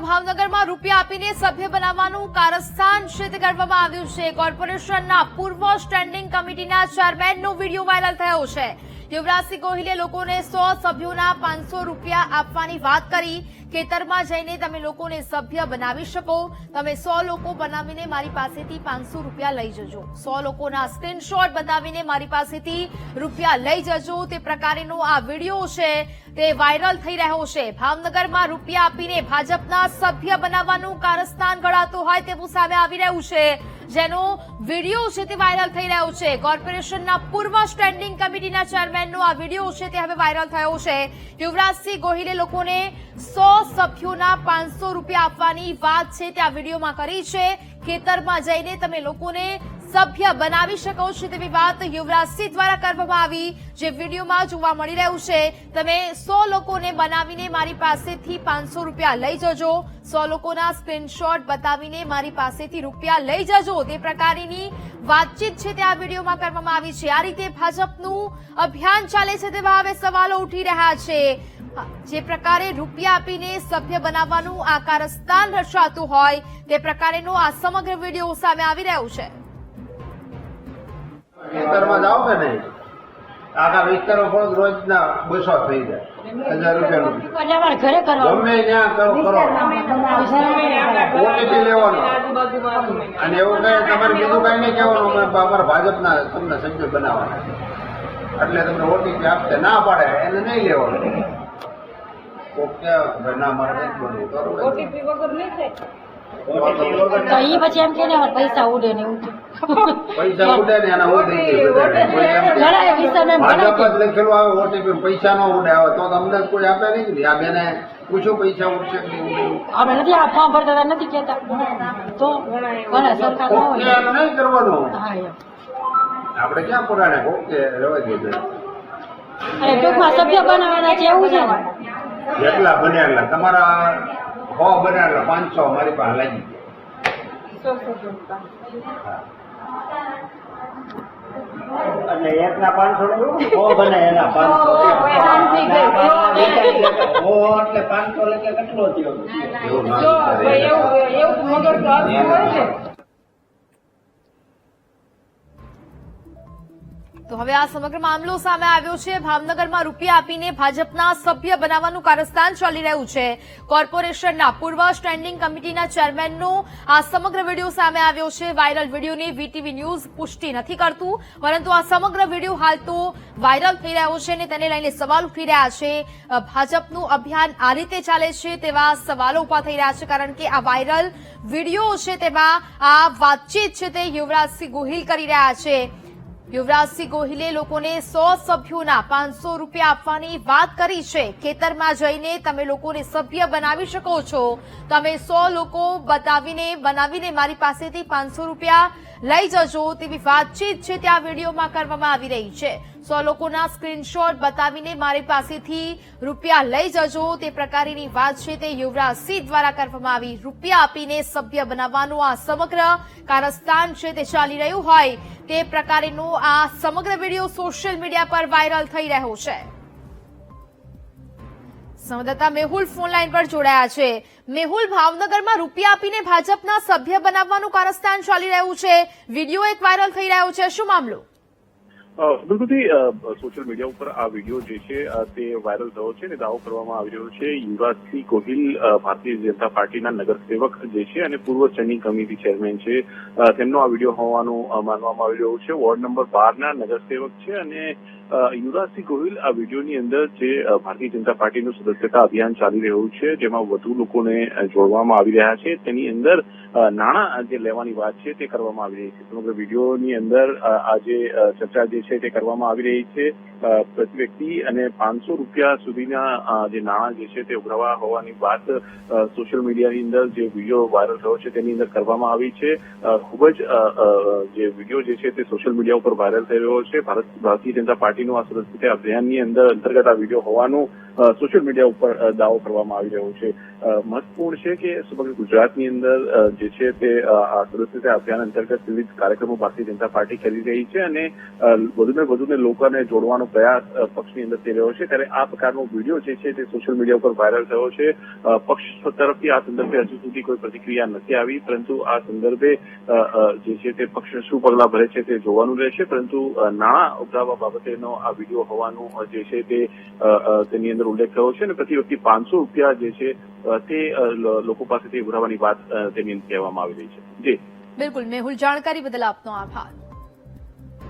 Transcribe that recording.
ભાવનગરમાં રૂપિયા આપીને સભ્ય બનાવવાનું કારસ્તાન છે તે કરવામાં આવ્યું છે। કોર્પોરેશનના પૂર્વ સ્ટેન્ડિંગ કમિટીના ચેરમેનનો વિડીયો વાયરલ થયો છે। યુવરાજસિંહ ગોહિલે લોકોને 100 સભ્યોના 500 રૂપિયા આપવાની વાત કરી। ખેતરમાં જઈને તમે લોકોને સભ્ય બનાવી શકો। તમે 100 લોકો બનાવીને મારી પાસેથી 500 રૂપિયા લઈ જજો। 100 લોકોના સ્ક્રીનશોટ બતાવીને મારી પાસેથી રૂપિયા લઈ જજો। તે પ્રકારનો આ વિડીયો છે તે વાયરલ થઈ રહ્યો છે। ભાવનગરમાં રૂપિયા આપીને ભાજપના સભ્ય બનાવવાનું કારસ્તાન ઘડાતું હોય તેવું સામે આવી રહ્યું છે, જેનો વિડીયો છે તે વાયરલ થઈ રહ્યો છે। કોર્પોરેશનના પૂર્વ સ્ટેન્ડિંગ કમિટીના ચેરમેનનો આ વિડીયો છે તે હવે વાયરલ થયો છે। યુવરાજસિંહ ગોહિલે લોકોને 100 સભ્યોના 500 રૂપિયા આપવાની વાત છે તે આ વિડીયોમાં કરી છે। ખેતરમાં જઈને તમે લોકોને સભ્ય બનાવી શકો છો તેવી વાત યુવરાજસિંહ દ્વારા કરવામાં આવી, જે વિડીયોમાં જોવા મળી રહ્યું છે। તમે 100 લોકોને બનાવીને મારી પાસેથી 500 રૂપિયા લઈ જજો। 100 લોકોના સ્ક્રીનશોટ બતાવીને મારી પાસેથી રૂપિયા લઈ જજો। તે પ્રકારની વાતચીત છે તે આ વિડીયોમાં કરવામાં આવી છે। આ રીતે ભાજપનું અભિયાન ચાલે છે તેવા હવે સવાલો ઉઠી રહ્યા છે। જે પ્રકારે રૂપિયા આપીને સભ્ય બનાવવાનું આ કારસ્તાન રચાતું હોય તે પ્રકારેનો આ સમગ્ર વિડીયો સામે આવી રહ્યો છે। ખેતરમાં જાઓ કે નહીં, આખા વિસ્તારો પણ રોજના 200 થઈ જાય, 1000 રૂપિયા ગમે ત્યાં કરો ઓટીપી લેવાનો અને એવું કઈ તમારે બીજું કઈ નહીં કહેવાનું, અમારા ભાજપના તમને સભ્ય બનાવવાના એટલે તમને ઓટીપી આપશે, ના પાડે એને નહીં લેવાનું। ના મારે ઓટીપી વગર નહીં થાય તો એ પછી એમ કે પૈસા ઉડે ને પૈસા ઉડે ને એના ઉડે ભાજપ જ લખેલું આવે ઓટીપી પૈસા નો ઉડે આવે તો અમને કોઈ આપે નહીં। આ બેને પૂછ્યું પૈસા ઉડશે આપણે નથી આ ફોર્મ ભરતા નથી કેતા તો સરકાર નહીં કરવાનું, આપડે ક્યાં પુરાણે ઓકે રહેવા દે। અરે ટૂંકમાં સભ્ય બનાવવાના છે એવું છે ને, જેટલા બન્યા એટલા તમારા 100 બન્યા એટલા 500 મારી પાસે લાગી એટલે એકના 500 100 બને એના 500 એટલે 500 એટલે કેટલો થયો? તો હવે આ સમગ્ર મામલો સામે આવ્યો છે। ભાવનગરમાં રૂપિયા આપીને ભાજપના સભ્ય બનાવવાનું કારસ્તાન ચાલી રહ્યું છે। કોર્પોરેશનના પૂર્વ સ્ટેન્ડિંગ કમિટીના ચેરમેનનો આ સમગ્ર વિડીયો સામે આવ્યો છે। વાયરલ વિડીયોની વીટીવી ન્યૂઝ પુષ્ટિ નથી કરતું, પરંતુ આ સમગ્ર વિડીયો હાલ તો વાયરલ થઈ રહ્યો છે અને તેને લઈને સવાલ ઉઠી રહ્યા છે। ભાજપનું અભિયાન આ રીતે ચાલે છે તેવા સવાલો ઉભા થઈ રહ્યા છે, કારણ કે આ વાયરલ વિડીયો છે તેમાં આ વાતચીત છે તે યુવરાજસિંહ ગોહિલ કરી રહ્યા છે। યુવરાજસિંહ ગોહિલે લોકોને 100 સભ્યોના 500 રૂપિયા આપવાની વાત કરી છે। ખેતરમાં જઈને તમે લોકોને સભ્ય બનાવી શકો છો। તમે 100 લોકો બનાવીને મારી પાસેથી 500 રૂપિયા લઈ જજો તેવી વાતચીત છે ત્યાં વિડીયોમાં કરવામાં આવી રહી છે। 100 લોકોના સ્ક્રીનશોટ બતાવીને મારી પાસેથી રૂપિયા લઈ જજો તે પ્રકારની વાત છે તે યુવરાજસિંહ દ્વારા કરવામાં આવી। રૂપિયા આપીને સભ્ય બનાવવાનું આ સમગ્ર કારસ્તાન છે તે ચાલી રહ્યું હોય તે પ્રકારનો આ સમગ્ર વિડીયો સોશિયલ મીડિયા પર વાયરલ થઈ રહ્યો છે। સંવાદદાતા મેહુલ ફોન લાઈન પર જોડાયા છે। મેહુલ, ભાવનગરમાં રૂપિયા આપીને ભાજપના સભ્ય બનાવવાનું કારસ્તાન ચાલી રહ્યું છે, વિડીયો એક વાયરલ થઈ રહ્યો છે, શું મામલો? બિલકુલથી સોશિયલ મીડિયા ઉપર આ વિડીયો જે છે તે વાયરલ થયો છે અને દાવો કરવામાં આવી રહ્યો છે યુવરાજસિંહ ગોહિલ ભારતીય જનતા પાર્ટીના નગરસેવક જે છે અને પૂર્વ સ્ટેન્ડિંગ કમિટી ચેરમેન છે, તેમનો આ વિડીયો હોવાનું માનવામાં આવી રહ્યું છે। વોર્ડ નંબર 12 ના નગરસેવક છે અને યુવરાજસિંહ ગોહિલ આ વિડીયોની અંદર જે ભારતીય જનતા પાર્ટીનું સદસ્યતા અભિયાન ચાલી રહ્યું છે, જેમાં વધુ લોકોને જોડવામાં આવી રહ્યા છે, તેની અંદર નાણાં જે લેવાની વાત છે તે કરવામાં આવી રહી છે। સમગ્ર વિડીયોની અંદર આ જે ચર્ચા જે છે તે કરવામાં આવી રહી છે। પ્રતિ વ્યક્તિ અને 500 રૂપિયા સુધીના જે નાણાં જે છે તે ઉઘરાવા હોવાની વાત સોશિયલ મીડિયાની અંદર જે વિડીયો વાયરલ થયો છે તેની અંદર કરવામાં આવી છે। ખૂબ જ જે વિડીયો જે છે તે સોશિયલ મીડિયા ઉપર વાયરલ થઈ રહ્યો છે। ભારતીય જનતા પાર્ટીનું આ સદસ્યતા અભિયાનની અંતર્ગત આ વિડીયો હોવાનું સોશિયલ મીડિયા ઉપર દાવો કરવામાં આવી રહ્યો છે। મહત્વપૂર્ણ છે કે સમગ્ર ગુજરાતની અંદર જે છે તે આ સદસ્યતા અભિયાન અંતર્ગત વિવિધ કાર્યક્રમો ભારતીય જનતા પાર્ટી કરી રહી છે અને વધુને લોકોને જોડવાનો કયા પક્ષની અંદર તે રહ્યો છે, ત્યારે આ પ્રકારનો વિડીયો જે છે તે સોશિયલ મીડિયા ઉપર વાયરલ થયો છે. પક્ષ તરફથી આ સંદર્ભે હજુ સુધી કોઈ પ્રતિક્રિયા નથી આવી, પરંતુ આ સંદર્ભે જે છે તે પક્ષ શું પગલાં ભરે છે તે જોવાનું રહેશે. પરંતુ નાણાં ઉઘરાવવા બાબતેનો આ વિડીયો હોવાનું જે છે તેની અંદર ઉલ્લેખ થયો છે, અને પ્રતિ વ્યક્તિ 500 રૂપિયા જે છે તે લોકો પાસેથી ઉઘરાવવાની વાત તેની અંદર કહેવામાં આવી રહી છે. જી બિલકુલ મેહુલ, જાણકારી બદલ આપનો આભાર.